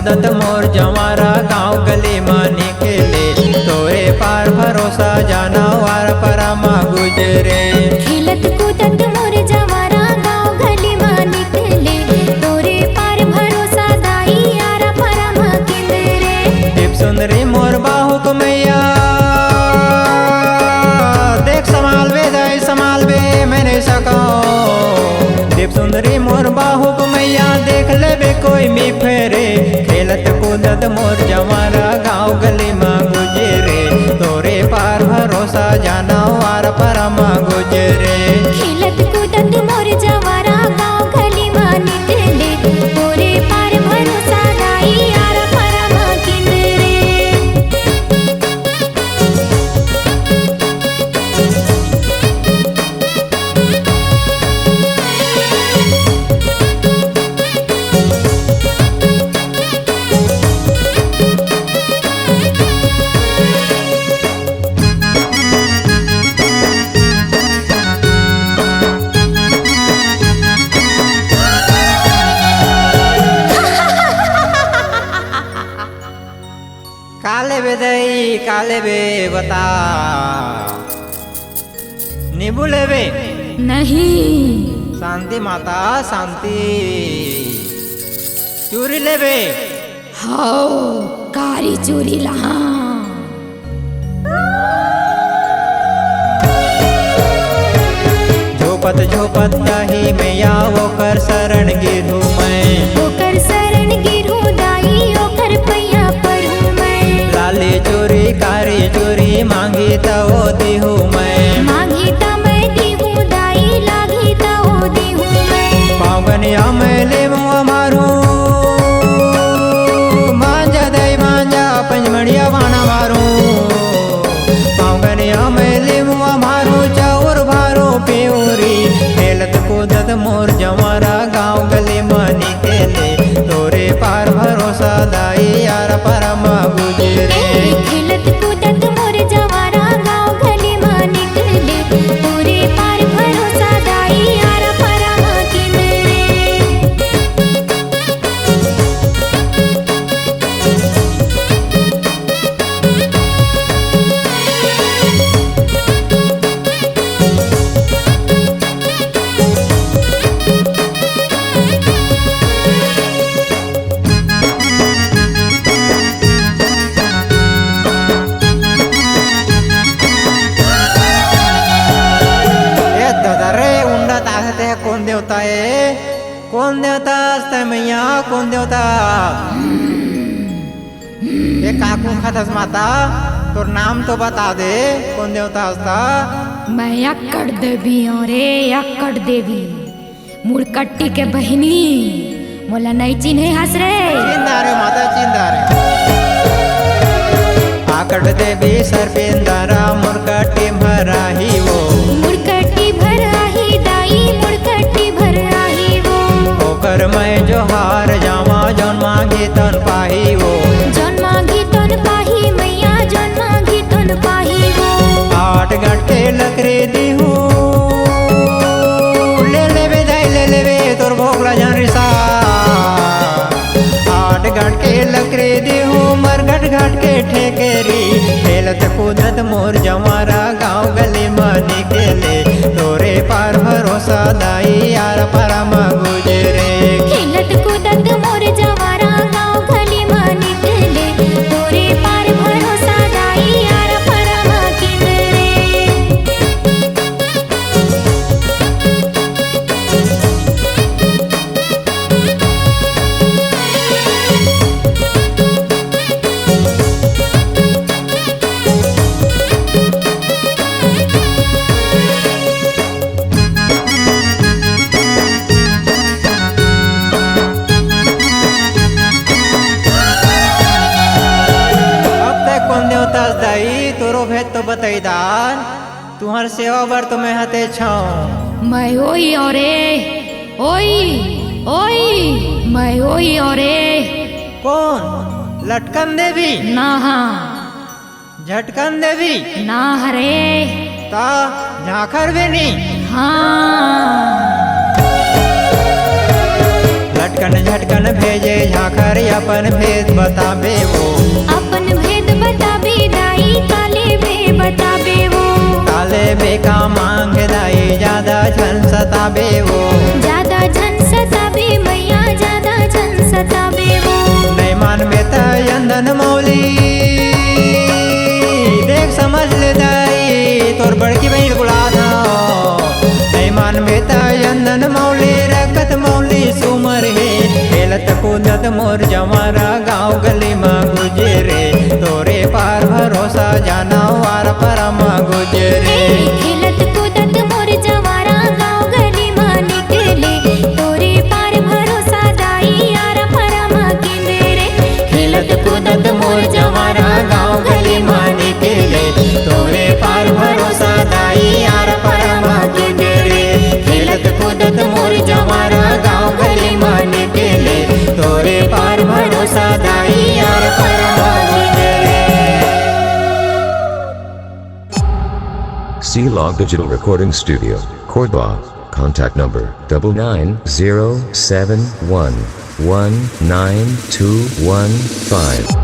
कूदत मोर जवारा गाँव गली में निकले, तोरे पार भरोसा जाना वार परमा गुजरे। खेलत कूदत मोर जवारा गाँव गली में निकले, तोरे पार भरोसा दाई यारा परमा किंदरे। दीप सुंदरी मोर बाहु को मैया देख संभाल वे दाई संभाल वे मैंने सको। दीप सुंदरी मोर बाहु को मैया देख ले बे कोई मी फेरे। खेलत कूदत मोर जवारा गाँव गली में गुजरे, तोरे पार भरोसा जाना वार परमा गुजरे। खेलत कूदत मोर जवारा गाँव गली में निकले, तोरे पार भरोसा दाई यारा परमा किंदरे। काले बे दई काले बे बता नींबू लेबे नहीं। शांति माता शांति। चूरी लेबे हाओ कारी चूरी लहा। झोपत झोपत दही मैया ओकर शरण गिरू मैं। ओकर शरण गिरू दाई ओकर पैया पढ़ू मैं। लाली चोरी कारी चोरी मांगी तो देहू मैं। मांगी त मैं देहू दाई लागी त ओ देहू मैं। पावगनिया में ले मुआ मारू मांजा दई मांजा पंचमढ़िया बाना मारू। पावगनिया में ले मुआ मारू चाउर भारो प्योरी। खेलत कूदत मोर जवारा गाँव गली में निकले, तोरे पार भरोसा दाई यार परमा गुजरे। खेलत कूदत मोर जवारा गाँव गली में निकले, तोरे पार भरोसा दाई यारा परमा किंदरे। कौन देवता है? कौन देवता असता मैया? कौन देवता? ये काकू खतस माता तोर नाम तो बता दे, कौन देवता असता? मैं अक्कड़ देवी हूँ रे, अक्कड़ देवी मुड़कट्टी के बहिनी। मोला नहीं चिन्हे हंस रे। चिंदारे माता चिंदारे। आकड़ देवी सरपेंदरा मुड़कट्टी भराही वो। मुड़कट्टी भराही दाई मुड़कट्टी भराही वो। ओकर मैं जो हार जावा जौन मांगी तन पाही वो। जौन मांगी तन पाही मैया जौन मांगी तन पाही वो। 8 घंटे लकरे देहू ले लेबे दाई ले लेबे तोर भोगला जान रिसा। 8 घंटे लकरे देहू मरघट घाट के ठेकेरी। खेलत कूदत मोर जवारा गाँव गली में निकले, तोरे पार भरोसा दाई यार परमा गुजरे। खेलत कूदत मोर जवारा गाँव गली में निकले, तोरे पार भरोसा दाई यारा परमा किंदरे। तो बतईदार तुहर सेवा बर तो मैं हते छाऊं। मैं ओई औरे ओई ओई मैं ओई औरे। कौन? लटकन देवी? ना हाँ। झटकन देवी? ना हरे। ता झाखर बेनी? हाँ। झटकन झटकन भेजे झाखर अपन भेद बताबे वो अपन भेद बताबे दाई काले बे बताबे वो काले बेका मांग दाई ज्यादा झन सताबे वो ज्यादा झन सताबे मैया ज्यादा झन सताबे वो नहीं मान बेता यंदन मौली देख समझ ले दाई तोर बड़की बहन बुला था नहीं मान बेता यंदन मौली रकत मौली सुमर है खेलत कूदत मोर जमारा गाँव गली में गुजरे तोरे पार भरोसा जाना वार परमा गुजरे खेलत कूदत मोर जवारा गाँव गली में निकले तोरे पार भरोसा दाई यार परमा केंद्रे खेलत कूदत मोर जवारा गाँव गली में निकले तोरे पार भरोसा दाई यार परमा गुजरे खेलत कूदत मोर जवारा गाँव गली में निकले तोरे पार भरोसा दाई यार परमा गुजरे C-Log Digital Recording Studio, Cordoba. Contact number 99071192215.